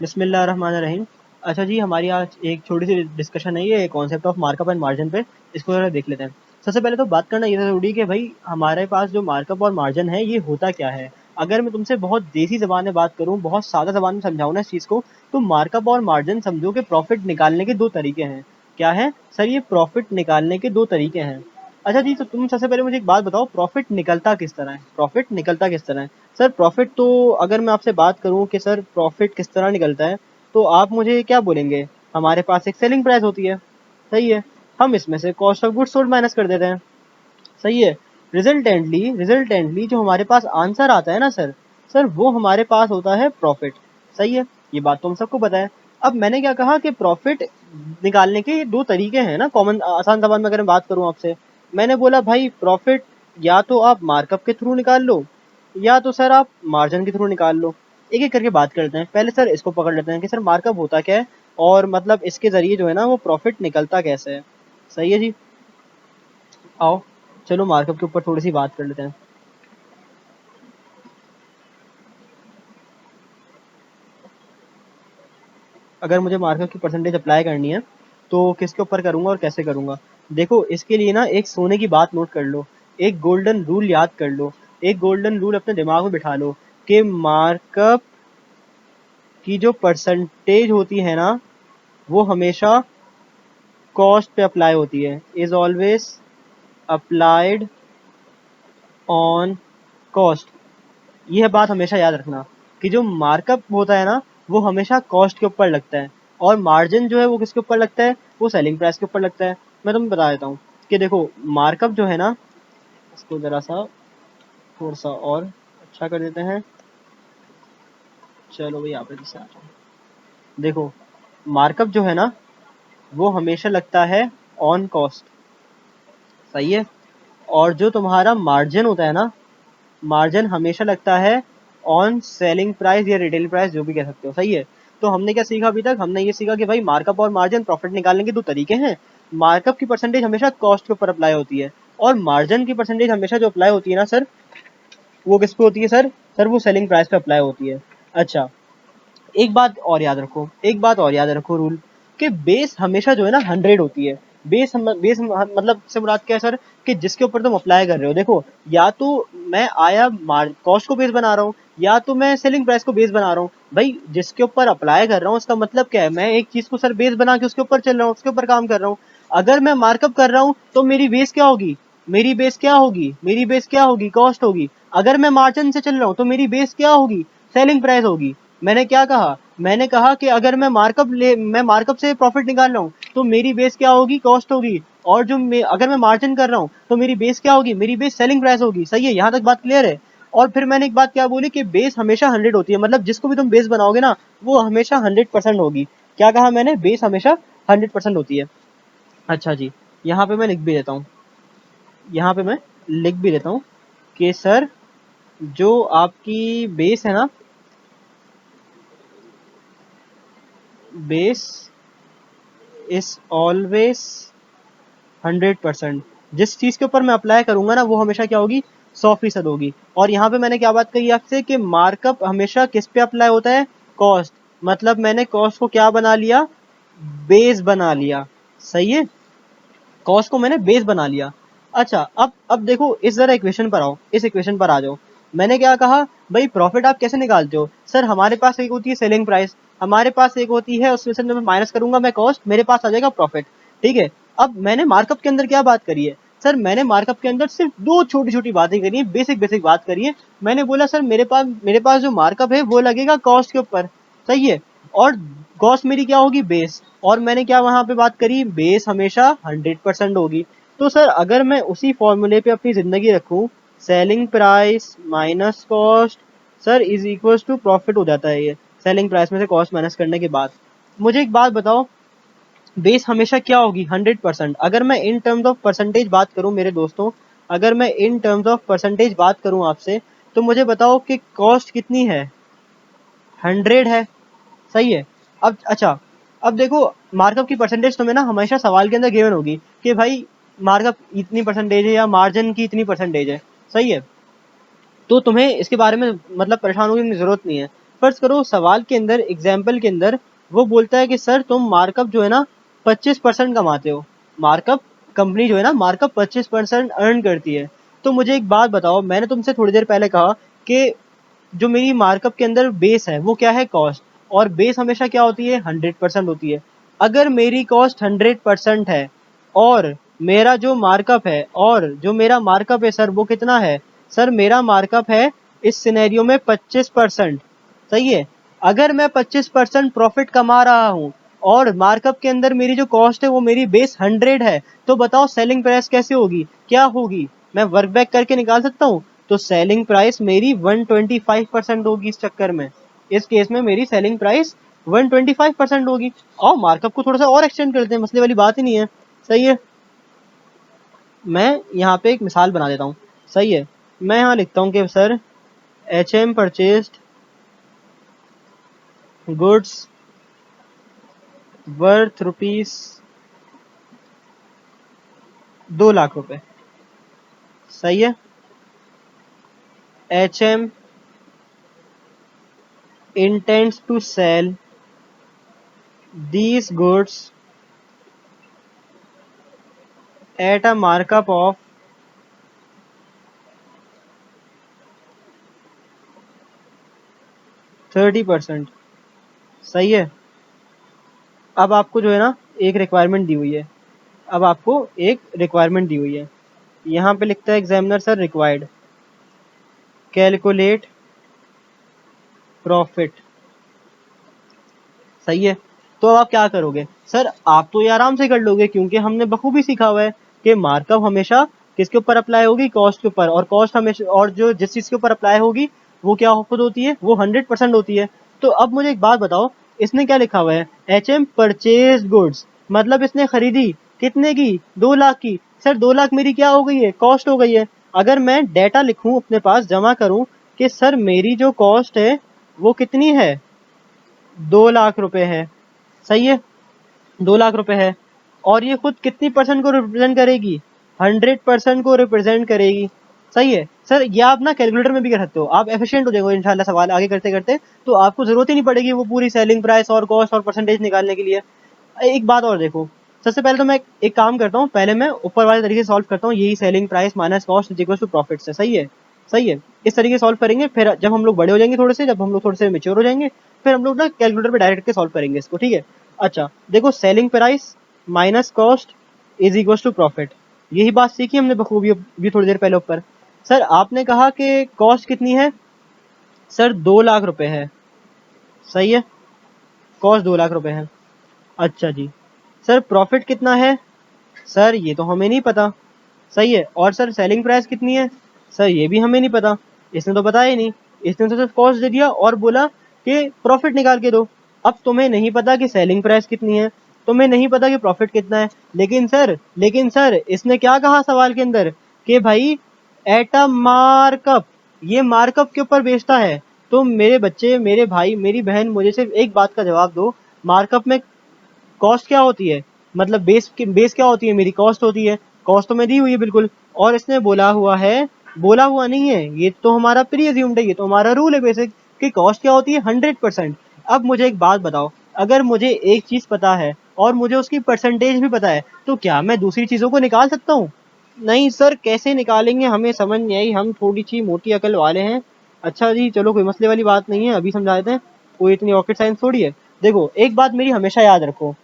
बिस्मिल्लाहिर्रहमानिर्रहीम। अच्छा जी, हमारी आज एक छोटी सी डिस्कशन है, ये concept of markup and margin पे। इसको ज़रा देख लेते हैं। सबसे पहले तो बात करना ये ज़रूरी है कि भाई हमारे पास जो मार्कअप और मार्जिन है ये होता क्या है। अगर मैं तुमसे बहुत देसी ज़बान में बात करूँ, बहुत सादा ज़बान में समझाऊँ ना इस चीज़ को, तो मार्कअप और मार्जिन समझो कि प्रॉफिट निकालने के दो तरीके हैं। क्या है सर? ये प्रॉफिट निकालने के दो तरीके हैं। अच्छा जी, तो तुम सबसे पहले मुझे एक बात बताओ, प्रॉफिट निकलता किस तरह है? प्रॉफिट निकलता किस तरह है? सर प्रॉफिट तो अगर मैं आपसे बात करूं कि सर प्रॉफिट किस तरह निकलता है, तो आप मुझे क्या बोलेंगे? हमारे पास एक सेलिंग प्राइस होती है, सही है। हम इसमें से cost of goods sold minus कर देते हैं, सही है। रिजल्टेंटली जो हमारे पास आंसर आता है ना सर, सर वो हमारे पास होता है प्रॉफिट, सही है। ये बात तो हम सबको पता है। अब मैंने क्या कहा कि प्रॉफिट निकालने के दो तरीके हैं ना, कॉमन आसान जबान में अगर मैं बात करूं आपसे, मैंने बोला भाई प्रॉफिट या तो आप मार्कअप के थ्रू निकाल लो, या तो सर आप मार्जिन के थ्रू निकाल लो। एक एक करके बात करते हैं। पहले सर इसको पकड़ लेते हैं कि सर मार्कअप होता क्या है, और मतलब इसके जरिए जो है ना वो प्रॉफिट निकलता कैसे है। सही है जी, आओ चलो मार्कअप के ऊपर थोड़ी सी बात कर लेते हैं। अगर मुझे मार्कअप की परसेंटेज अप्लाई करनी है तो किसके ऊपर करूंगा और कैसे करूंगा? देखो इसके लिए ना एक सोने की बात नोट कर लो, एक गोल्डन रूल याद कर लो, एक गोल्डन रूल अपने दिमाग में बिठा लो कि मार्कअप की जो परसेंटेज होती है ना, वो हमेशा कॉस्ट पे अप्लाई होती है, is always applied on cost. यह बात हमेशा याद रखना कि जो मार्कअप होता है ना वो हमेशा कॉस्ट के ऊपर लगता है, और मार्जिन जो है वो किसके ऊपर लगता है? वो सेलिंग प्राइस के ऊपर लगता है। मैं तुम्हें बता देता हूँ कि देखो मार्कअप जो है ना, इसको ज़रा सा थोड़ा सा और अच्छा कर देते हैं। चलो भाई यहाँ पे से आ जाओ। देखो मार्कअप जो है ना वो हमेशा लगता है ऑन कॉस्ट, सही है। और जो तुम्हारा मार्जिन होता है ना, मार्जिन हमेशा लगता है ऑन सेलिंग प्राइस या रिटेल प्राइस, जो भी कह सकते हो, सही है। तो हमने क्या सीखा अभी तक? हमने ये सीखा कि भाई मार्कअप और मार्जिन प्रॉफिट निकालने के दो तरीके हैं। मार्कअप की परसेंटेज हमेशा कॉस्ट के ऊपर अप्लाई होती है, और मार्जिन की परसेंटेज हमेशा जो अप्लाई होती है ना सर, वो किस पे होती है सर? सर वो सेलिंग प्राइस पे अप्लाई होती है। अच्छा, एक बात और याद रखो, एक बात और याद रखो रूल, कि बेस हमेशा जो है ना 100 होती है। बेस मतलब से मुराद क्या है सर? कि जिसके ऊपर तुम अप्लाई कर रहे हो, देखो या तो मैं आया कॉस्ट को बेस बना रहा हूँ, या तो मैं सेलिंग प्राइस को बेस बना रहा हूँ। भाई जिसके ऊपर अप्लाई कर रहा हूँ उसका मतलब क्या है? मैं एक चीज को सर बेस बना के उसके ऊपर चल रहा हूँ, उसके ऊपर काम कर रहा हूँ। अगर मैं मार्कअप कर रहा हूँ तो मेरी बेस क्या होगी? मेरी बेस क्या होगी? मेरी बेस क्या होगी? कॉस्ट होगी। अगर मैं मार्जिन से चल रहा हूँ तो मेरी बेस क्या होगी? सेलिंग प्राइस होगी। मैंने क्या कहा? मैंने कहा कि अगर मैं मार्कअप से प्रॉफिट निकाल रहा हूँ तो मेरी बेस क्या होगी? कॉस्ट होगी। और अगर मैं मार्जिन कर रहा हूँ तो मेरी बेस क्या होगी? मेरी बेस सेलिंग प्राइस होगी। सही है, यहाँ तक बात क्लियर है। और फिर मैंने एक बात क्या बोली कि बेस हमेशा 100 होती है, मतलब जिसको भी तुम बेस बनाओगे ना वो हमेशा 100% होगी। क्या कहा मैंने? बेस हमेशा 100% होती है। अच्छा जी, यहाँ पे मैं लिख भी देता हूँ, यहाँ पे मैं लिख भी देता हूँ कि सर जो आपकी बेस है ना, बेस इज ऑलवेज 100%। जिस चीज के ऊपर मैं अप्लाई करूंगा ना वो हमेशा क्या होगी? 100% होगी। और यहाँ पे मैंने क्या बात कही आपसे कि मार्कअप हमेशा किस पे अप्लाई होता है? कॉस्ट। मतलब मैंने कॉस्ट को क्या बना लिया? बेस बना लिया, सही है। कॉस्ट को मैंने बेस बना लिया। अच्छा, अब देखो इस जरा इक्वेशन पर आओ, इस इक्वेशन पर आ जाओ। मैंने क्या कहा? भाई प्रॉफिट आप कैसे निकालते हो? सर हमारे पास एक होती है सेलिंग प्राइस, हमारे पास एक होती है, उसमें से मैं माइनस करूंगा मैं कॉस्ट, मेरे पास आ जाएगा प्रॉफिट, ठीक है। अब मैंने मार्कअप के अंदर क्या बात करी है? सर मैंने मार्कअप के अंदर सिर्फ दो छोटी छोटी बातें करी है, बेसिक बेसिक बात करी है। मैंने बोला सर मेरे पास जो मार्कअप है वो लगेगा कॉस्ट के ऊपर, सही है। और कॉस्ट मेरी क्या होगी? बेस। और मैंने क्या वहां पे बात करी? बेस हमेशा 100% होगी। तो सर अगर मैं उसी फॉर्मूले पे अपनी जिंदगी रखूं, selling price minus cost sir is equal to profit हो जाता है। ये सेलिंग प्राइस में से कॉस्ट माइनस करने के बाद, मुझे एक बात बताओ, बेस हमेशा क्या होगी? 100%। अगर मैं इन टर्म्स ऑफ परसेंटेज बात करूं मेरे दोस्तों, अगर मैं इन टर्म्स ऑफ परसेंटेज बात करूं आपसे, तो मुझे बताओ कि कॉस्ट कितनी है? 100 है, सही है। अब अच्छा, अब देखो मार्कअप की परसेंटेज तुम्हें ना हमेशा सवाल के अंदर गिवन होगी कि भाई मार्कअप इतनी परसेंटेज है या मार्जिन की इतनी परसेंटेज है, सही है। तो तुम्हें इसके बारे में मतलब परेशान होने की जरूरत नहीं है। फर्ज करो सवाल के अंदर, एग्जाम्पल के अंदर वो बोलता है कि सर तुम मार्कअप जो है ना 25% कमाते हो, मार्कअप कंपनी जो है ना मार्कअप 25% अर्न करती है। तो मुझे एक बात बताओ, मैंने तुमसे थोड़ी देर पहले कहा कि जो मेरी मार्कअप के अंदर बेस है वो क्या है, कॉस्ट, और बेस हमेशा क्या होती है, 100% होती है। अगर मेरी कॉस्ट 100% है और मेरा जो मार्कअप है, और जो मेरा मार्कअप है सर वो कितना है, सर मेरा मार्कअप है इस सिनेरियो में 25%, सही है। अगर मैं 25% प्रॉफिट कमा रहा हूँ और मार्कअप के अंदर मेरी जो कॉस्ट है वो मेरी बेस 100 है, तो बताओ सेलिंग प्राइस कैसे होगी, क्या होगी, मैं वर्क बैक करके निकाल सकता हूँ। तो सेलिंग प्राइस मेरी 125% होगी इस चक्कर में, इस केस में मेरी सेलिंग प्राइस 125% होगी। और मार्कअप को थोड़ा सा और एक्सटेंड करते हैं, मसले वाली बात ही नहीं है, सही है। मैं यहाँ पे एक मिसाल बना देता हूँ, सही है। मैं यहाँ लिखता हूँ कि sir HM purchased goods worth rupees 2 lakh रुपए, सही है। HM intends to sell these goods at a markup of 30%, सही है। अब आपको जो है ना एक रिक्वायरमेंट दी हुई है, अब आपको एक रिक्वायरमेंट दी हुई है, यहाँ पे लिखता है examiner sir required calculate profit, सही है। तो अब आप क्या करोगे, सर आप तो ये आराम से कर लोगे क्योंकि हमने बखूबी सीखा हुआ है कि मार्कअप हमेशा किसके ऊपर अप्लाई होगी, कॉस्ट के ऊपर, और कॉस्ट हमेशा, और जो जिस चीज के ऊपर अप्लाई होगी वो क्या खुद होती है, वो 100% होती है। तो अब मुझे एक बात बताओ, इसने क्या लिखा हुआ है, HM परचेज गुड्स, मतलब इसने खरीदी कितने की, 2 लाख की। सर 2 लाख मेरी क्या हो गई है, कॉस्ट हो गई है। अगर मैं डेटा लिखूं अपने पास जमा करूं कि सर मेरी जो कॉस्ट है वो कितनी है, 2 लाख रुपए है, सही है, 2 लाख रुपए है। और ये खुद कितनी परसेंट को रिप्रेजेंट करेगी, 100% को रिप्रेजेंट करेगी, सही है। सर ये आप ना कैलकुलेटर में भी कर सकते हो, आप एफिशिएंट हो जाएंगे इंशाल्लाह सवाल आगे करते करते, तो आपको जरूरत ही नहीं पड़ेगी वो पूरी सेलिंग प्राइस और कॉस्ट और परसेंटेज निकालने के लिए। एक बात और देखो, सबसे पहले तो मैं एक काम करता हूँ, पहले मैं ऊपर वाले तरीके से सॉल्व करता हूँ, यही selling price minus cost is equal to profit से, सही है, सही है। इस तरीके से सॉल्व करेंगे, फिर जब हम लोग बड़े हो जाएंगे थोड़े से, जब हम लोग थोड़े से मेच्योर हो जाएंगे, फिर हम लोग ना कैलकुलेटर पे डायरेक्ट के सॉल्व करेंगे इसको, ठीक है। अच्छा देखो, selling price minus cost is equal to profit, यही बात सीखी हमने बखूबी भी थोड़ी देर पहले ऊपर। सर आपने कहा कि कॉस्ट कितनी है, सर 2 लाख रुपए है, सही है, कॉस्ट 2 लाख रुपए है। अच्छा जी, सर प्रॉफिट कितना है, सर ये तो हमें नहीं पता, सही है। और सर सेलिंग प्राइस कितनी है, सर ये भी हमें नहीं पता, इसने तो बताया ही नहीं, इसने तो सिर्फ कॉस्ट दे दिया और बोला कि प्रॉफिट निकाल के दो। अब तुम्हें नहीं पता कि सेलिंग प्राइस कितनी है, तुम्हें नहीं पता कि प्रॉफिट कितना है, लेकिन सर इसने क्या कहा सवाल के अंदर कि भाई एट अ मार्कअप, ये मार्कअप के ऊपर बेचता है। तो मेरे बच्चे, मेरे भाई, मेरी बहन, मुझे सिर्फ एक बात का जवाब दो, मार्कअप में कॉस्ट क्या होती है, मतलब बेस क्या होती है, मेरी कॉस्ट होती है, कॉस्ट तो मैं दी हुई है बिल्कुल। और इसने बोला हुआ है, बोला हुआ नहीं है, ये तो हमारा प्री अज्यूम्ड है, ये तो हमारा रूल है बेसिक कि कॉस्ट क्या होती है, 100%। अब मुझे एक बात बताओ, अगर मुझे एक चीज पता है और मुझे उसकी परसेंटेज भी पता है, तो क्या मैं दूसरी चीजों को निकाल सकता हूँ, नहीं सर कैसे निकालेंगे, हमें समझ नहीं आई, हम थोड़ी सी मोटी अकल वाले हैं। अच्छा जी चलो, कोई मसले वाली बात नहीं है, अभी समझा देते हैं, कोई इतनी रॉकेट साइंस थोड़ी है। देखो एक बात मेरी हमेशा याद रखो,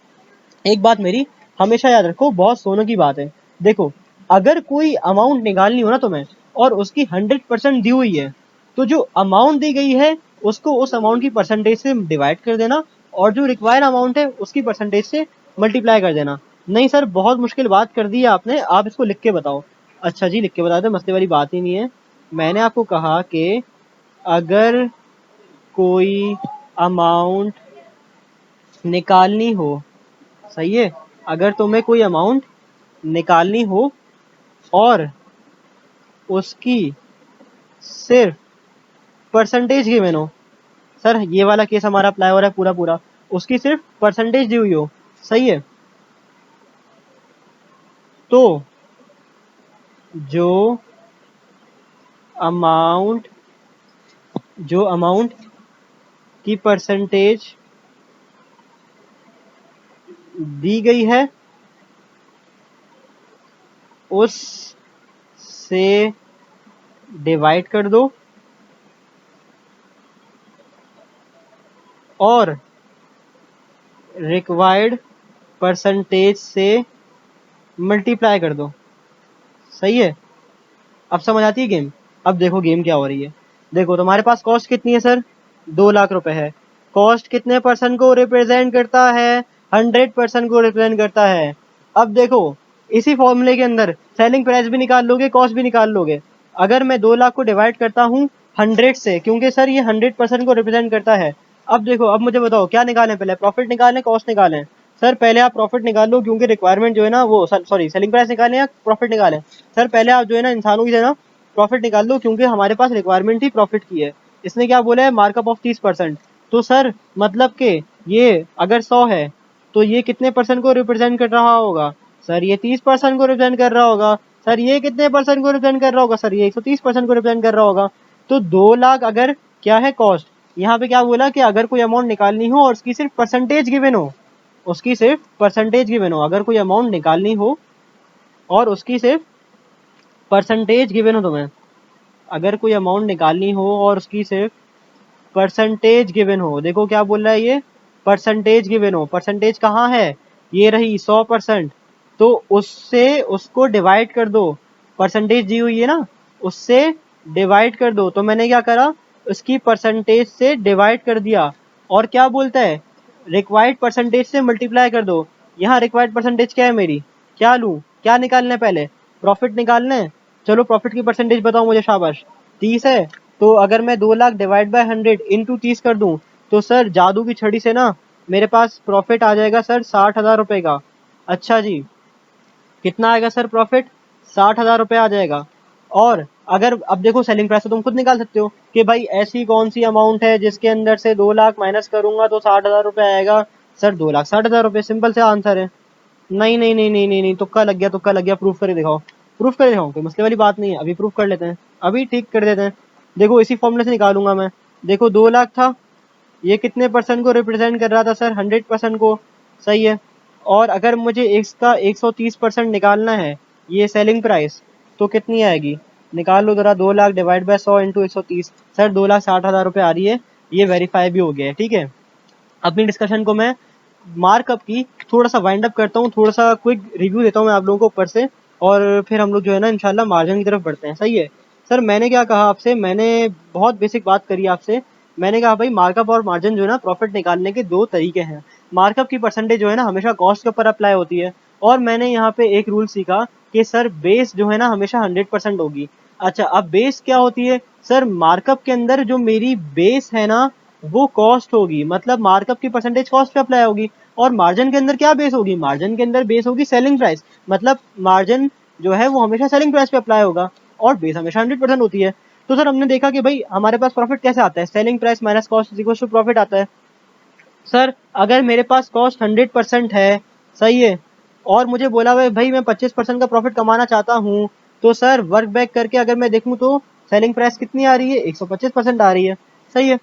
एक बात मेरी हमेशा याद रखो, बहुत सोने की बात है। देखो अगर कोई अमाउंट निकालनी हो ना तुम्हें, और उसकी 100% दी हुई है, तो जो अमाउंट दी गई है उसको उस अमाउंट की परसेंटेज से डिवाइड कर देना, और जो रिक्वायर्ड अमाउंट है उसकी परसेंटेज से मल्टीप्लाई कर देना। नहीं सर बहुत मुश्किल बात कर दी है आपने, आप इसको लिख के बताओ। अच्छा जी लिख के बता दो, मसले वाली बात ही नहीं है। मैंने आपको कहा कि अगर कोई अमाउंट निकालनी हो, सही है, अगर तुम्हें कोई अमाउंट निकालनी हो और उसकी सिर्फ परसेंटेज गिवन हो, सर ये वाला केस हमारा अप्लाई हो रहा है पूरा पूरा, उसकी सिर्फ परसेंटेज दी हुई हो, सही है, तो जो अमाउंट जो अमाउंट की परसेंटेज दी गई है उस से डिवाइड कर दो और रिक्वायर्ड परसेंटेज से मल्टीप्लाई कर दो। सही है, अब समझ आती है गेम। अब देखो गेम क्या हो रही है। देखो तुम्हारे पास कॉस्ट कितनी है सर, 2 लाख रुपए है। कॉस्ट कितने परसेंट को रिप्रेजेंट करता है, 100% को रिप्रेजेंट करता है। अब देखो इसी फॉर्मूले के अंदर सेलिंग प्राइस भी निकाल लोगे, कॉस्ट भी निकाल लोगे। अगर मैं 2 लाख को डिवाइड करता हूँ 100 से, क्योंकि सर ये 100% को रिप्रेजेंट करता है। अब देखो, अब मुझे बताओ क्या निकालें, पहले प्रॉफिट निकालें कॉस्ट निकालें। सर पहले आप प्रॉफिट निकाल लो, क्योंकि रिक्वायरमेंट जो है ना वो सॉरी सेलिंग प्राइस निकालें या प्रॉफिट निकालें। सर पहले आप जो है ना इंसानों की है ना प्रॉफिट निकाल लो, क्योंकि हमारे पास रिक्वायरमेंट ही प्रॉफिट की है। इसने क्या बोला है, मार्कअप ऑफ 30%। तो सर मतलब के ये अगर 100 है तो ये कितने परसेंट को रिप्रेजेंट कर रहा होगा, सर ये 30% को रिप्रेजेंट कर रहा होगा। सर ये कितने परसेंट को रिप्रेजेंट कर रहा होगा, सर ये 130% को रिप्रेजेंट कर रहा होगा। तो 2 लाख अगर क्या है कॉस्ट, यहाँ पे क्या बोला कि अगर कोई अमाउंट निकालनी हो और उसकी सिर्फ परसेंटेज गिवन हो, उसकी सिर्फ परसेंटेज गिवन हो, अगर कोई अमाउंट निकालनी हो और उसकी सिर्फ परसेंटेज गिवन हो तुम्हें, अगर कोई अमाउंट निकालनी हो और उसकी सिर्फ परसेंटेज गिवन हो। देखो क्या बोल रहा है ये, परसेंटेज गिवन हो। परसेंटेज कहाँ है, ये रही 100%। तो उससे उसको डिवाइड कर दो, परसेंटेज दी हुई है ना, उससे डिवाइड कर दो। तो मैंने क्या करा, उसकी परसेंटेज से डिवाइड कर दिया। और क्या बोलता है, रिक्वायर्ड परसेंटेज से मल्टीप्लाई कर दो। यहाँ रिक्वायर्ड परसेंटेज क्या है मेरी, क्या लूँ, क्या निकालना है, पहले प्रॉफिट निकालना है। चलो प्रॉफिट की परसेंटेज बताओ मुझे, शाबाश। 30 है। तो अगर मैं 2 लाख डिवाइड बाय 100 इंटू 30 कर दूं, तो सर जादू की छड़ी से ना मेरे पास प्रॉफिट आ जाएगा सर 60,000 रुपए का। अच्छा जी, कितना आएगा सर प्रॉफिट, 60,000 रुपये आ जाएगा। और अगर अब देखो सेलिंग प्राइस तो तुम खुद निकाल सकते हो कि भाई ऐसी कौन सी अमाउंट है जिसके अंदर से 2 लाख माइनस करूंगा तो 60,000 रुपये आएगा। सर 2,60,000 रुपये, सिंपल से आंसर है। नहीं नहीं नहीं नहीं नहीं नहीं, तुक्का लग गया, तुक्का लग गया। प्रूफ करके दिखाओ, प्रूफ करके दिखाओ, कोई मसले वाली बात नहीं है। अभी प्रूफ कर लेते हैं, अभी ठीक कर देते हैं। देखो इसी फॉर्मूले से निकालूंगा मैं। देखो 2 लाख था, ये कितने परसेंट को रिप्रेजेंट कर रहा था सर, 100% को। सही है। और अगर मुझे इसका 130% निकालना है, ये सेलिंग प्राइस, तो कितनी आएगी, निकाल लो जरा। 2 lakh divide by 100 into 130, sir 2,60,000 रुपये आ रही है। ये वेरीफाई भी हो गया है, ठीक है। अपनी डिस्कशन को मैं मार्कअप की थोड़ा सा वाइंड अप करता हूँ, थोड़ा सा क्विक रिव्यू देता हूँ मैं आप लोगों को ऊपर से, और फिर हम लोग जो है ना इंशाल्लाह मार्जिन की तरफ बढ़ते हैं। सही है। सर मैंने क्या कहा आपसे, मैंने बहुत बेसिक बात करी आपसे। मैंने कहा भाई मार्कअप और मार्जिन जो है ना प्रॉफिट निकालने के दो तरीके हैं। मार्कअप की परसेंटेज जो है ना हमेशा कॉस्ट के ऊपर अप्लाई होती है। और मैंने यहाँ पे एक रूल सीखा कि सर बेस जो है ना हमेशा 100% होगी। अच्छा, अब बेस क्या होती है, सर मार्कअप के अंदर जो मेरी बेस है ना वो कॉस्ट होगी, मतलब मार्कअप की परसेंटेज कॉस्ट पे अप्लाई होगी। और मार्जिन के अंदर क्या बेस होगी, मार्जिन के अंदर बेस होगी सेलिंग प्राइस, मतलब मार्जिन जो है वो हमेशा सेलिंग प्राइस पे अप्लाई होगा और बेस हमेशा 100% होती है। तो सर हमने देखा कि भाई हमारे पास प्रॉफिट कैसे आता है, selling price minus cost is equal to profit आता है। सर अगर मेरे पास कॉस्ट 100% है, सही है, और मुझे बोला हुआ है भाई मैं 25% का प्रॉफिट कमाना चाहता हूँ, तो सर वर्क बैक करके अगर मैं देखूँ तो सेलिंग प्राइस कितनी आ रही है, 125% आ रही है। सही है।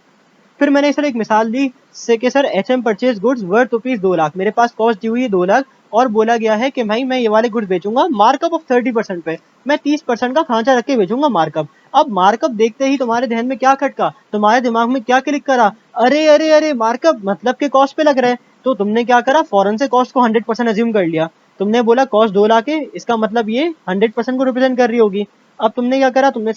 फिर मैंने सर एक मिसाल दी से कि sir H M purchase goods worth rupees 2 lakh, मेरे पास कॉस्ट दी हुई है 2 लाख, और बोला गया है कि भाई मैं ये वाले गुड्स बेचूंगा मार्कअप ऑफ 30% पे, मैं 30% का खांचा रख के बेचूंगा मार्कअप। अब मार्कअप देखते ही तुम्हारे ध्यान में क्या खटका, तुम्हारे दिमाग में क्या क्लिक करा, अरे अरे अरे मार्कअप मतलब के कॉस्ट पे लग रहा है। तो तुमने क्या करा, फौरन से कॉस्ट को 100% अज्यूम कर लिया। तुमने बोला कॉस्ट 2 लाख है, इसका मतलब ये 100% को रिप्रेजेंट कर रही होगी। अब तुमने क्या करा, तुमने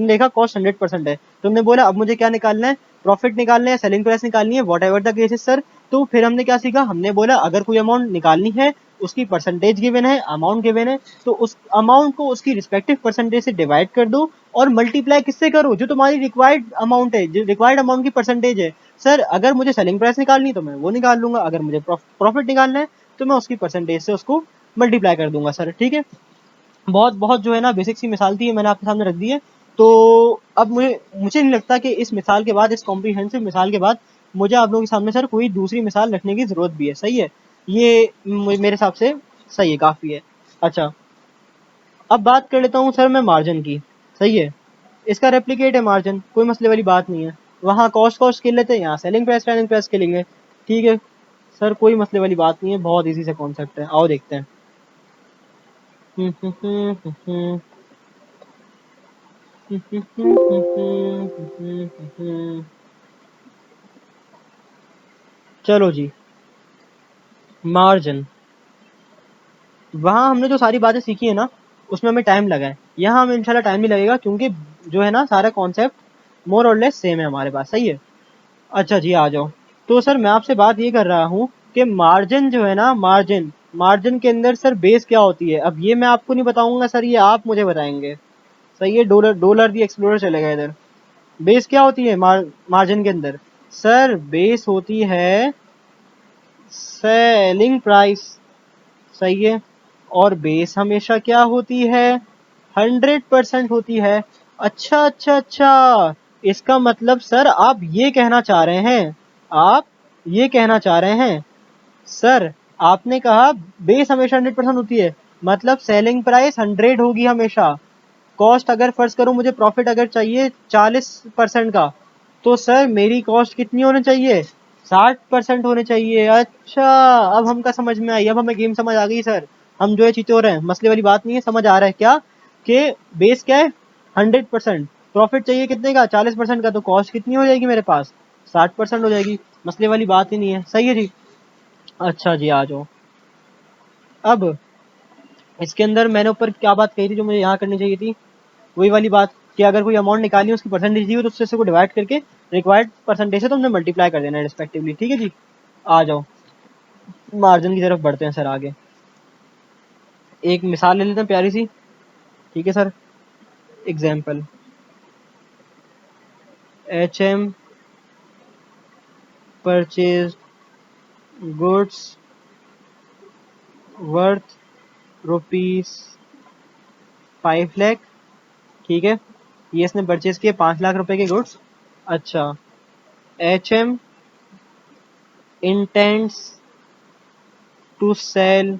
देखा कॉस्ट 100% है, तुमने बोला अब मुझे क्या निकालना है, प्रॉफिट निकालना है, सेलिंग प्राइस निकालनी है, what ever the case sir. तो फिर हमने क्या सीखा, हमने बोला अगर कोई अमाउंट निकालनी है, उसकी परसेंटेज गिवन है, अमाउंट गिवन है, तो उस अमाउंट को उसकी रिस्पेक्टिव परसेंटेज से डिवाइड कर दो और मल्टीप्लाई किससे करो, जो तुम्हारी रिक्वायर्ड अमाउंट है, जो रिक्वायर्ड अमाउंट की परसेंटेज है। सर अगर मुझे सेलिंग प्राइस निकालनी है तो मैं वो निकाल लूंगा, अगर मुझे प्रॉफिट निकालना है तो मैं उसकी परसेंटेज से उसको मल्टीप्लाई कर दूंगा सर, ठीक है। बहुत बहुत जो है ना बेसिक सी मिसाल थी, मैंने आपके सामने रख दी है। तो अब मुझे नहीं लगता कि इस मिसाल के बाद, इस कॉम्प्रीहेंसिव मिसाल के बाद मुझे आप लोगों के सामने सर कोई दूसरी मिसाल रखने की ज़रूरत भी है। सही है, ये मेरे हिसाब से सही है, काफ़ी है। अच्छा, अब बात कर लेता हूँ सर मैं मार्जिन की। सही है, इसका रेप्लिकेट है मार्जिन, कोई मसले वाली बात नहीं है। वहाँ कॉस्ट कॉस्ट खेल लेते हैं, यहाँ सेलिंग प्राइस खेलेंगे। ठीक है सर, कोई मसले वाली बात नहीं है, बहुत इजी सा कॉन्सेप्ट है, आओ देखते हैं। चलो जी, मार्जिन, वहाँ हमने जो सारी बातें सीखी है ना उसमें हमें टाइम लगा है, यहाँ हमें इंशाल्लाह टाइम नहीं लगेगा, क्योंकि जो है ना सारा कॉन्सेप्ट मोर और लेस सेम है हमारे पास। सही है, अच्छा जी आ जाओ। तो सर मैं आपसे बात ये कर रहा हूँ कि मार्जिन जो है ना, मार्जिन मार्जिन के अंदर सर बेस क्या होती है, अब ये मैं आपको नहीं बताऊंगा सर, ये आप मुझे बताएंगे। सही है, डॉलर डॉलर दी एक्सप्लोरर चलेगा इधर। बेस क्या होती है मार्जिन के अंदर? सर बेस होती है सेलिंग प्राइस। सही है, और बेस हमेशा क्या होती है? 100% होती है। अच्छा अच्छा अच्छा, इसका मतलब सर आप ये कहना चाह रहे हैं, आप ये कहना चाह रहे हैं सर, आपने कहा बेस हमेशा 100% होती है, मतलब सेलिंग प्राइस 100 होगी हमेशा। कॉस्ट अगर फर्ज करो मुझे प्रॉफिट अगर चाहिए 40% का, तो सर मेरी कॉस्ट कितनी होनी चाहिए? 60% होने चाहिए। अच्छा, अब हमका समझ में आई, अब हमें गेम समझ आ गई सर। हम जो है चीते हो रहे हैं, मसले वाली बात नहीं है, समझ आ रहा है क्या कि बेस क्या है? 100%। प्रॉफिट चाहिए कितने का? 40% का, तो कॉस्ट कितनी हो जाएगी मेरे पास? 60% हो जाएगी। मसले वाली बात ही नहीं है। सही है जी, अच्छा जी आ जाओ। अब इसके अंदर मैंने ऊपर क्या बात कही थी जो मुझे यहाँ करनी चाहिए थी? वही वाली बात कि अगर कोई अमाउंट निकालनी है, उसकी परसेंटेज दी हो, तो उससे को डिवाइड करके रिक्वायर्ड परसेंटेज से तुमने मल्टीप्लाई कर देना है रिस्पेक्टिवली। ठीक है जी, आ जाओ मार्जिन की तरफ बढ़ते हैं सर आगे। एक मिसाल ले लेते हैं प्यारी सी। ठीक है sir, example, HM purchase goods worth ₹5 lakh. ठीक है, ये इसने परचेज किए 5 लाख रुपए के गुड्स। अच्छा, HM intends to sell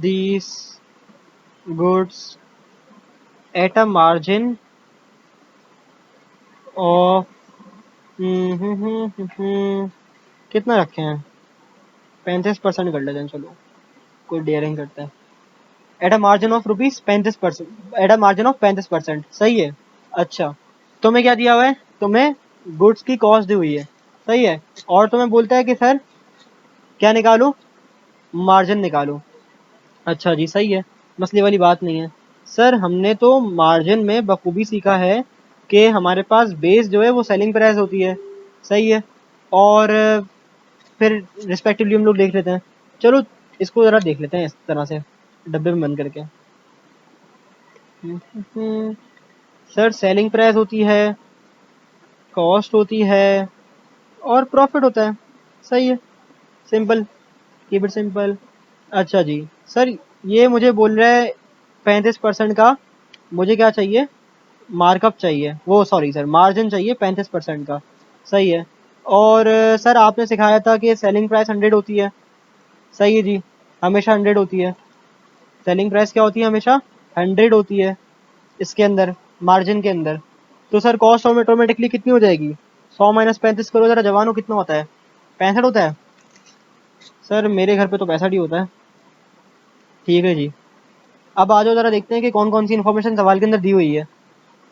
these goods at a margin of कितना रखे हैं? 35% कर लेते हैं, चलो कोई डेयरिंग करता है। At a margin of ₹35%, at a margin of 35%। सही है। अच्छा, तुम्हें क्या दिया हुआ है? तुम्हें गुड्स की कॉस्ट दी हुई है। सही है, और तुम्हें बोलता है कि सर क्या निकालो? मार्जिन निकालो। अच्छा जी, सही है, मसले वाली बात नहीं है। सर हमने तो मार्जिन में बखूबी सीखा है कि हमारे पास बेस जो है वो सेलिंग प्राइस होती है। सही है, और फिर रिस्पेक्टिवली हम लोग देख लेते हैं। चलो इसको ज़रा देख लेते हैं इस तरह से, डब्बे में बंद करके। सर सेलिंग प्राइस होती है, कॉस्ट होती है, और प्रॉफिट होता है। सही है, सिंपल, कीप इट सिंपल। अच्छा जी सर, ये मुझे बोल रहा है 35% का, मुझे क्या चाहिए? मार्कअप चाहिए, वो सॉरी सर मार्जिन चाहिए 35% का। सही है, और सर आपने सिखाया था कि सेलिंग प्राइस 100 होती है। सही है जी, हमेशा 100 होती है। सेलिंग प्राइस क्या होती है? हमेशा 100 होती है इसके अंदर, मार्जिन के अंदर। तो सर कॉस्ट ऑटोमेटिकली कितनी हो जाएगी? 100 माइनस 35 करो जरा जवानों, कितना होता है? 65 होता है। सर मेरे घर पे तो 65 ही होता है। ठीक है जी, अब आ जाओ जरा देखते हैं कि कौन कौन सी इन्फॉर्मेशन सवाल के अंदर दी हुई है।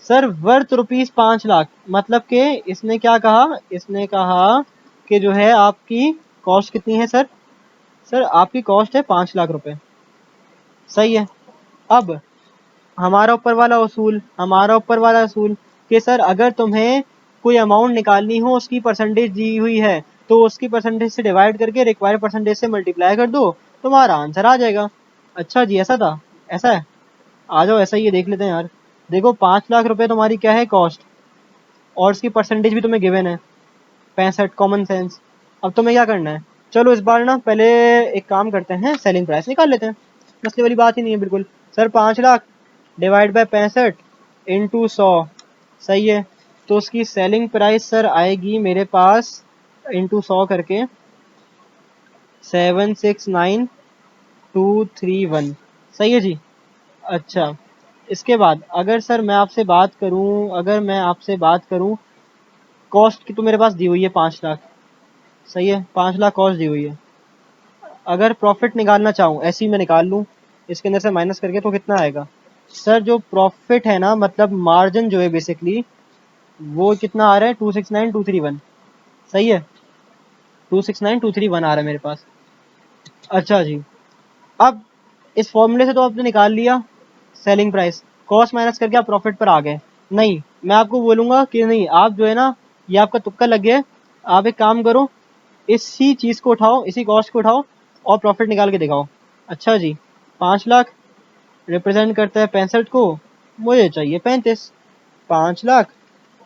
सर वर्थ ₹5 लाख, मतलब कि इसने क्या कहा? इसने कहा कि जो है आपकी कॉस्ट कितनी है सर? सर आपकी कॉस्ट है 5 लाख रुपए। सही है, अब हमारा ऊपर वाला असूल कि सर अगर तुम्हें कोई अमाउंट निकालनी हो, उसकी परसेंटेज दी हुई है, तो उसकी परसेंटेज से डिवाइड करके रिक्वायर्ड परसेंटेज से मल्टीप्लाई कर दो, तुम्हारा आंसर आ जाएगा। अच्छा जी, ऐसा था, ऐसा है। आ जाओ ऐसा ही देख लेते हैं यार। देखो 5 लाख रुपए तुम्हारी क्या है कॉस्ट, और उसकी परसेंटेज भी तुम्हें गिवन है 65, कॉमन सेंस। अब तुम्हें क्या करना है? चलो इस बार ना पहले एक काम करते हैं, सेलिंग प्राइस निकाल लेते हैं, मसले वाली बात ही नहीं है बिल्कुल। Sir 5 lakh divide by 65 into 100। सही है, तो उसकी सेलिंग प्राइस सर आएगी मेरे पास इंटू 100 करके 769231। सही है जी। अच्छा, इसके बाद अगर सर मैं आपसे बात करूं, अगर मैं आपसे बात करूं कॉस्ट की तो मेरे पास दी हुई है 5 लाख, सही है, 5 लाख कॉस्ट दी हुई है। अगर प्रॉफिट निकालना चाहूँ ऐसे ही मैं निकाल लूँ इसके अंदर से माइनस करके, तो कितना आएगा सर? जो प्रॉफिट है ना, मतलब मार्जिन जो है बेसिकली, वो कितना आ रहा है? 269231, सही है, 269231 आ रहा है मेरे पास। अच्छा जी, अब इस फॉर्मूले से तो आपने निकाल लिया सेलिंग प्राइस, कॉस्ट माइनस करके आप प्रॉफिट पर आ गए। नहीं, मैं आपको बोलूँगा कि नहीं, आप जो है ना, ये आपका तुक्का लग गया है। आप एक काम करो, इसी चीज़ को उठाओ, इसी कॉस्ट को उठाओ और प्रॉफिट निकाल के दिखाओ। अच्छा जी, 5 लाख रिप्रेजेंट करता है 65 को, मुझे चाहिए 35। 5 लाख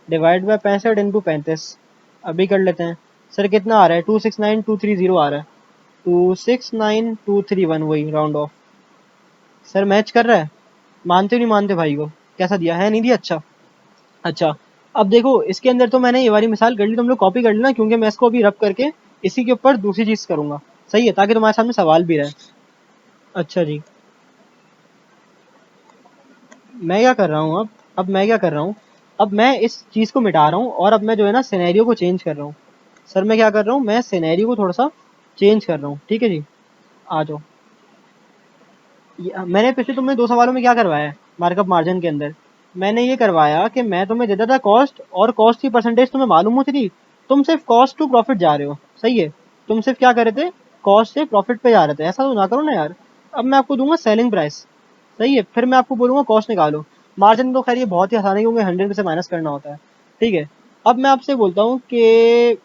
डिवाइड बाय 65 इंटू 35, अभी कर लेते हैं। सर कितना आ रहा है? 269230 आ रहा है, 269231, वही राउंड ऑफ। सर मैच कर रहा है? मानते हो नहीं मानते भाई को? कैसा दिया है, नहीं दिया? अच्छा अच्छा, अब देखो इसके अंदर तो मैंने ये वाली मिसाल कर ली, तुम लोग कॉपी कर लेना, क्योंकि मैं इसको अभी रब करके इसी के ऊपर दूसरी चीज़ करूँगा, सही है, ताकि तुम्हारे सामने सवाल भी रहे। अच्छा जी, मैं क्या कर रहा हूँ अब मैं क्या कर रहा हूँ, अब मैं इस चीज़ को मिटा रहा हूँ और अब मैं जो है ना सिनेरियो को चेंज कर रहा हूँ। सर मैं क्या कर रहा हूँ, मैं सिनेरियो को थोड़ा सा चेंज कर रहा हूँ, ठीक है जी, आ जाओ। मैंने पिछले तुम्हें 2 सवालों में क्या करवाया है मार्कअप मार्जिन के अंदर? मैंने ये करवाया कि मैं तुम्हें देता था कॉस्ट, और कॉस्ट की परसेंटेज तुम्हें मालूम होती थी, तुम सिर्फ कॉस्ट टू प्रॉफिट जा रहे हो, सही है, तुम सिर्फ क्या कर रहे थे, कॉस्ट से प्रॉफिट पे जा रहे थे, ऐसा तो ना करो ना यार। अब मैं आपको दूंगा सेलिंग प्राइस, सही है, फिर मैं आपको बोलूंगा कॉस्ट निकालो। मार्जिन तो खैर ये बहुत ही आसान है, क्योंकि 100 में से माइनस करना होता है, ठीक है। अब मैं आपसे बोलता हूँ कि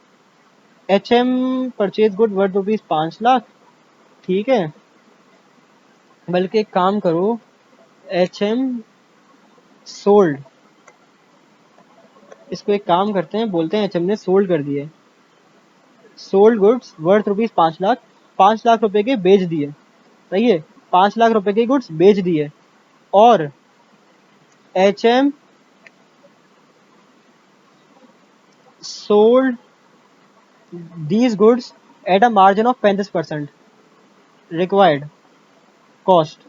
HM purchase good worth ₹5 lakh, ठीक है, बल्कि एक काम करो, HM सोल्ड, इसको एक काम करते हैं, बोलते हैं HM ने सोल्ड कर दिए, sold goods worth ₹5 lakh, 5 lakh रुपए के बेच दिए, सही है, 5 लाख रुपए के गुड्स बेच दिए, और HM sold these goods at a margin of 35% required cost,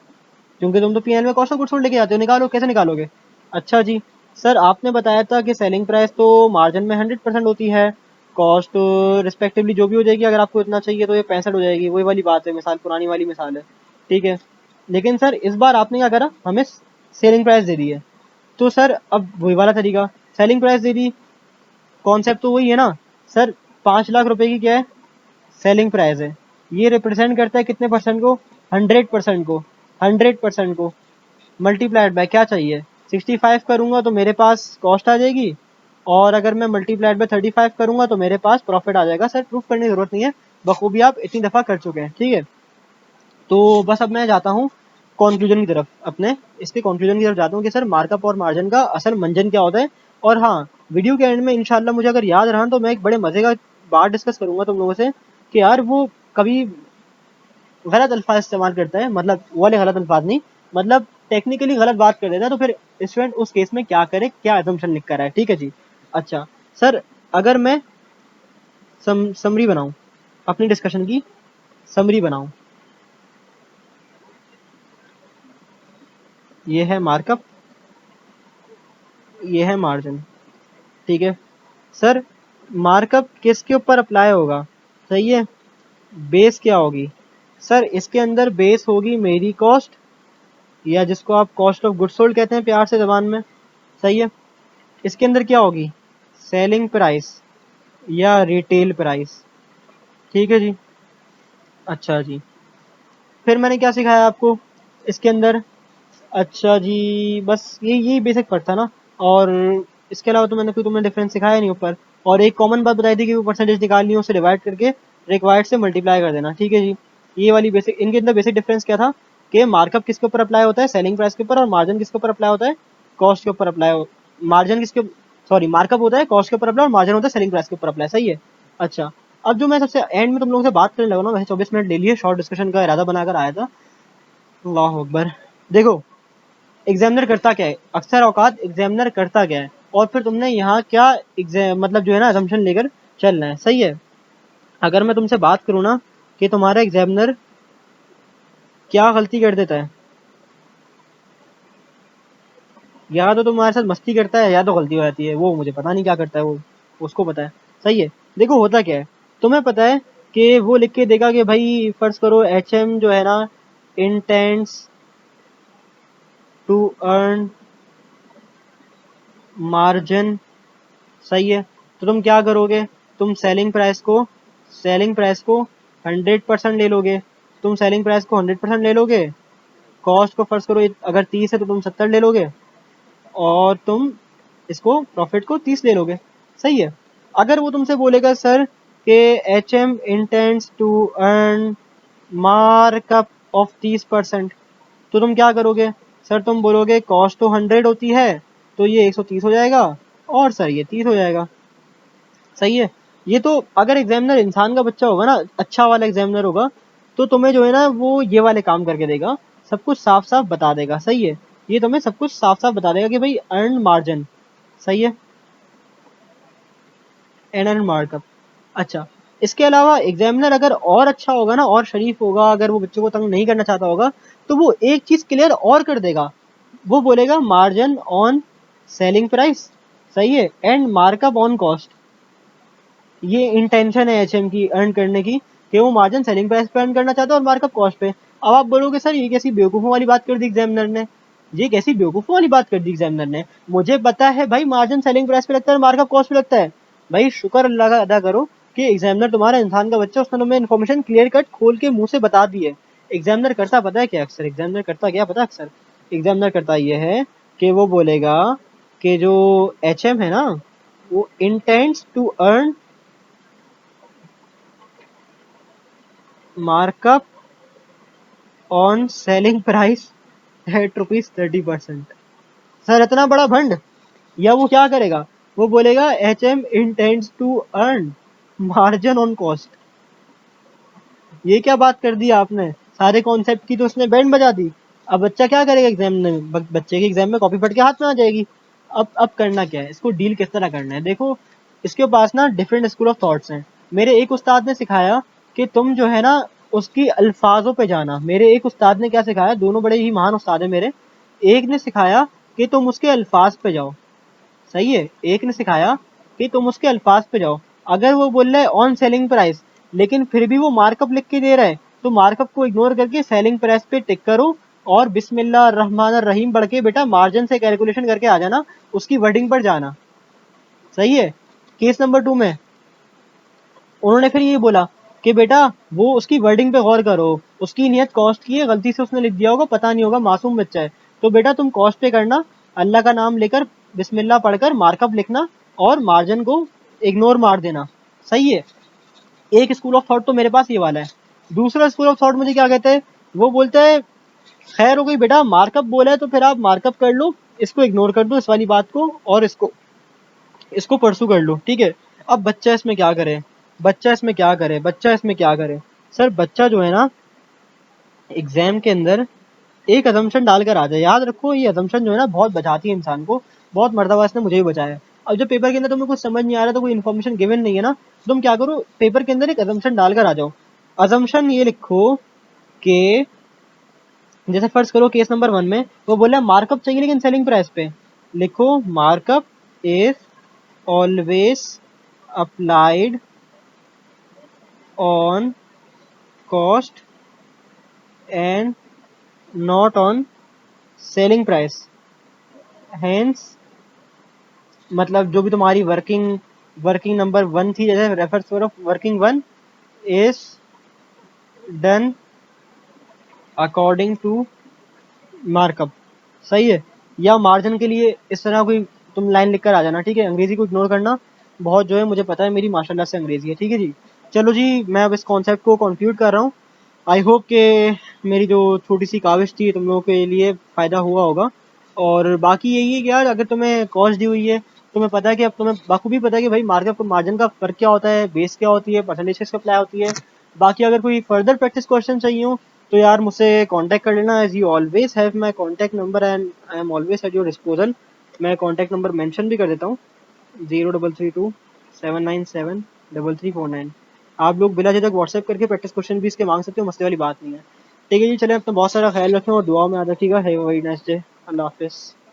क्योंकि तुम तो पीएनएल में कॉस्ट ऑफ गुड्स सोल्ड लेके आते हो, निकालो, कैसे निकालोगे? अच्छा जी, सर आपने बताया था कि सेलिंग प्राइस तो मार्जिन में 100% होती है, कॉस्ट रिस्पेक्टिवली जो भी हो जाएगी, अगर आपको इतना चाहिए तो ये 65 हो जाएगी, वही वाली बात है, मिसाल पुरानी वाली मिसाल है, ठीक है। लेकिन सर इस बार आपने क्या करा, हमें सेलिंग प्राइस दे दी है, तो सर अब वही वाला तरीका, सेलिंग प्राइस दे दी, कॉन्सेप्ट तो वही है ना सर, 5 लाख रुपए की क्या है, सेलिंग प्राइस है, ये रिप्रेजेंट करता है कितने परसेंट को, 100% को, 100% को मल्टीप्लाइड बाय क्या चाहिए, 65 करूंगा तो मेरे पास कॉस्ट आ जाएगी, और अगर मैं मल्टीप्लाइड बाय 35 करूंगा तो मेरे पास प्रॉफिट आ जाएगा। सर प्रूफ करने की जरूरत नहीं है, बखूबी आप इतनी दफ़ा कर चुके हैं, ठीक है। तो बस अब मैं जाता हूँ कंक्लूजन की तरफ, अपने इसके कंक्लूजन की तरफ जाता हूँ कि सर मार्कअप और मार्जिन का असल मंजन क्या होता है। और हाँ, वीडियो के एंड में इंशाल्लाह मुझे अगर याद रहा तो मैं एक बड़े मज़े का बात डिस्कस करूंगा तुम लोगों से, कि यार वो कभी गलत अल्फाज इस्तेमाल करता है, मतलब वो वाले गलत अल्फाज नहीं, मतलब टेक्निकली गलत बात कर देता है, तो फिर स्टूडेंट उस केस में क्या करे, क्या असम्पशन लिख कर आए, ठीक है जी। अच्छा सर, अगर मैं समरी बनाऊं, अपनी डिस्कशन की समरी बनाऊं, ये है मार्कअप, ये है मार्जिन, ठीक है। सर मार्कअप किसके ऊपर अप्लाई होगा, सही है, बेस क्या होगी? सर इसके अंदर बेस होगी मेरी कॉस्ट, या जिसको आप कॉस्ट ऑफ गुड्स सोल्ड कहते हैं प्यार से जबान में, सही है। इसके अंदर क्या होगी, सेलिंग प्राइस या रिटेल प्राइस, ठीक है जी। अच्छा जी, फिर मैंने क्या सिखाया आपको इसके अंदर? अच्छा जी, बस यही बेसिक पार्ट था ना, और इसके अलावा तो मैंने कोई तुम्हें डिफरेंस सिखाया नहीं ऊपर। और एक कॉमन बात बताई थी कि वो परसेंटेज निकालनी है, उसे डिवाइड करके रिक्वायर्ड से मल्टीप्लाई कर देना, ठीक है जी। ये वाली बेसिक, इनके अंदर बेसिक डिफरेंस क्या था कि मार्कअप किसके ऊपर अप्लाई होता है, सेलिंग प्राइस के ऊपर, और मार्जिन किसके ऊपर अप्लाई होता है, कॉस्ट के ऊपर अप्लाई, मार्जिन किसके, सॉरी, मार्कअप होता है कॉस्ट के ऊपर अप्लाई, और मार्जिन होता है सेलिंग प्राइस के ऊपर अप्लाई, सही है। अच्छा, अब जो मैं सबसे एंड में तुम लोगों से बात करने लगा ना, वैसे 24 मिनट ले लिए, शॉर्ट डिस्कशन का इरादा बनाकर आया था। अल्लाह अकबर। देखो एग्जामिनर करता क्या है, अक्सर औकात एग्जामिनर करता क्या है, और फिर तुमने यहाँ क्या एग्जाम मतलब जो है ना असम्पशन लेकर चलना है, सही है। अगर मैं तुमसे बात करूँ ना कि तुम्हारा एग्जामिनर क्या गलती कर देता है, या तो तुम्हारे साथ मस्ती करता है या तो गलती हो जाती है, वो मुझे पता नहीं क्या करता है वो, उसको पता है। सही है। देखो होता क्या है, तुम्हें पता है कि वो लिख के देगा कि भाई फर्ज करो HM जो है ना इंटेंड्स टू अर्न मार्जिन। सही है। तो तुम क्या करोगे, तुम सेलिंग प्राइस को 100% ले लोगे। तुम सेलिंग प्राइस को 100% ले लोगे, कॉस्ट को फर्ज करो अगर 30 है तो तुम 70 ले लोगे, और तुम इसको प्रॉफिट को 30 ले लोगे। सही है। अगर वो तुमसे बोलेगा सर कि HM intends to earn markup of 30%, तो तुम क्या करोगे, सर तुम बोलोगे कॉस्ट तो 100 होती है तो ये 130 हो जाएगा, और सर ये 30 हो जाएगा। सही है। ये तो अगर एग्जामिनर इंसान का बच्चा होगा ना, अच्छा वाला एग्जामिनर होगा, तो तुम्हें जो है ना वो ये वाले काम करके देगा, सब कुछ साफ साफ बता देगा। सही है। ये तुम्हें सब कुछ साफ साफ बता देगा कि भाई अर्न मार्जिन। सही है। And earn markup. अच्छा, इसके अलावा एग्जामिनर अगर और अच्छा होगा ना, और शरीफ होगा, अगर वो बच्चों को तंग नहीं करना चाहता होगा, तो वो एक चीज क्लियर और कर देगा। वो बोलेगा मार्जिन ऑन सेलिंग प्राइस। सही है। And markup on cost. ये इंटेंशन है HM की अर्न करने की, कि वो मार्जिन सेलिंग प्राइस पे अर्न करना चाहता है और मार्कअप कॉस्ट पे। अब आप बोलोगे सर ये कैसी बेवकूफों वाली बात कर दी एग्जामिनर ने, ये कैसी बेवकूफों वाली बात कर दी एग्जामिनर ने, मुझे पता है भाई मार्जिन सेलिंग प्राइस पे लगता है, मार्कअप कॉस्ट पे लगता है। भाई शुक्र अल्लाह का अदा करो कि एग्जामिनर तुम्हारा इंसान का बच्चा, उसने तुम्हें इन्फॉर्मेशन क्लियर कट खोल के मुंह से बता दी है। एग्जामिनर करता पता है क्या अक्सर, एग्जामिनर करता क्या पता अक्सर, एग्जामिनर करता ये है कि वो बोलेगा कि जो HM है ना वो intends to earn markup on selling price at ₹30%। Sir इतना बड़ा भंड, या वो क्या करेगा, वो बोलेगा HM intends to earn margin on cost. ये क्या बात कर दी आपने, सारे कॉन्सेप्ट की तो उसने बैंड बजा दी। अब बच्चा क्या करेगा एग्जाम में, बच्चे के एग्जाम में कॉपी फट के हाथ में आ जाएगी। अब करना क्या है, इसको डील किस तरह करना है, देखो इसके पास ना डिफरेंट स्कूल ऑफ थॉट्स हैं। मेरे एक उस्ताद ने सिखाया कि तुम जो है ना उसकी अल्फाजों पे जाना। मेरे एक उस्ताद ने क्या सिखाया, दोनों बड़े ही महान उस्ताद हैं मेरे। एक ने सिखाया कि तुम उसके अल्फाज पे जाओ। सही है। एक ने सिखाया कि तुम उसके अल्फाज पे जाओ। अगर वो बोल रहा है ऑन सेलिंग प्राइस, लेकिन फिर भी वो मार्कअप लिख के दे रहा है, तो मार्कअप को इग्नोर करके सेलिंग प्राइस पे टिक करो, और बिस्मिल्लाह रहमान रहीम बढ़ के बेटा मार्जिन से कैलकुलेशन करके आ जाना, उसकी वर्डिंग पर जाना। सही है। केस नंबर 2 में उन्होंने फिर ये बोला कि बेटा वो उसकी वर्डिंग पे गौर करो, उसकी नियत कॉस्ट की है, गलती से उसने लिख दिया होगा, पता नहीं होगा, मासूम बच्चा है, तो बेटा तुम कॉस्ट पे करना, अल्लाह का नाम लेकर बिस्मिल्लाह पढ़कर मार्कअप लिखना, और मार्जिन को इग्नोर मार देना। सही है। एक स्कूल ऑफ थॉट तो मेरे पास ये वाला है। दूसरा स्कूल ऑफ थॉट मुझे क्या कहते हैं, वो बोलते हैं खैर हो गई बेटा, मार्कअप बोला है तो फिर आप मार्कअप कर लो, इसको इग्नोर कर दो इस वाली बात को, और इसको इसको परसू कर लो। ठीक है। अब बच्चा इसमें क्या करे, बच्चा इसमें क्या करे। सर बच्चा जो है ना एग्जाम के अंदर एक अजम्पशन डालकर आ जाए। याद रखो ये अजम्पशन जो है ना बहुत बचाती है इंसान को, बहुत मर्तबा इसने मुझे भी बचाया है। अब जब पेपर के अंदर तुम्हें कुछ समझ नहीं आ रहा, तो कोई इन्फॉर्मेशन गिवन नहीं है ना, तो तुम क्या करो, पेपर के अंदर एक अजम्पशन डालकर आ जाओ। अजम्पशन ये लिखो कि जैसे फर्ज करो केस नंबर 1 में वो बोला मार्कअप चाहिए लेकिन सेलिंग प्राइस पे, लिखो markup is always applied on cost and not on selling price. Hence मतलब जो भी तुम्हारी वर्किंग वर्किंग नंबर 1 थी, जैसे रेफर्स करो working 1 is done according to markup. सही है। या मार्जिन के लिए इस तरह कोई तुम लाइन लिखकर आ जाना। ठीक है। अंग्रेजी को इग्नोर करना, बहुत जो है मुझे पता है मेरी माशाल्लाह से अंग्रेजी है। ठीक है जी। चलो जी, मैं अब इस कॉन्सेप्ट को कंक्लूड कर रहा हूँ। आई होप कि मेरी जो छोटी सी काविश थी तुम लोगों के लिए फ़ायदा हुआ होगा। और बाकी यही है कि यार अगर तुम्हें कॉस्ट दी हुई है, तुम्हें पता है कि अब तुम्हें बाखूबी पता है कि भाई मार्कअप मार्जिन का फ़र्क क्या होता है, बेस क्या होती है, परसेंटेज किसका अप्लाई होती है। बाकी अगर कोई फर्दर प्रैक्टिस क्वेश्चन चाहिए हो तो यार मुझसे कांटेक्ट कर लेना, as you always have my contact number and I am always at your disposal. मैं कांटेक्ट नंबर मेंशन भी कर देता हूँ, 0332 797 3349। आप लोग बिला झिझक व्हाट्सएप करके प्रैक्टिस क्वेश्चन भी इसके मांग सकते हो, मसले वाली बात नहीं है। ठीक है जी, चले अपना बहुत सारा ख्याल रखें और दुआ में याद रखिएगा। Have a very nice day. अल्लाह हाफिज़।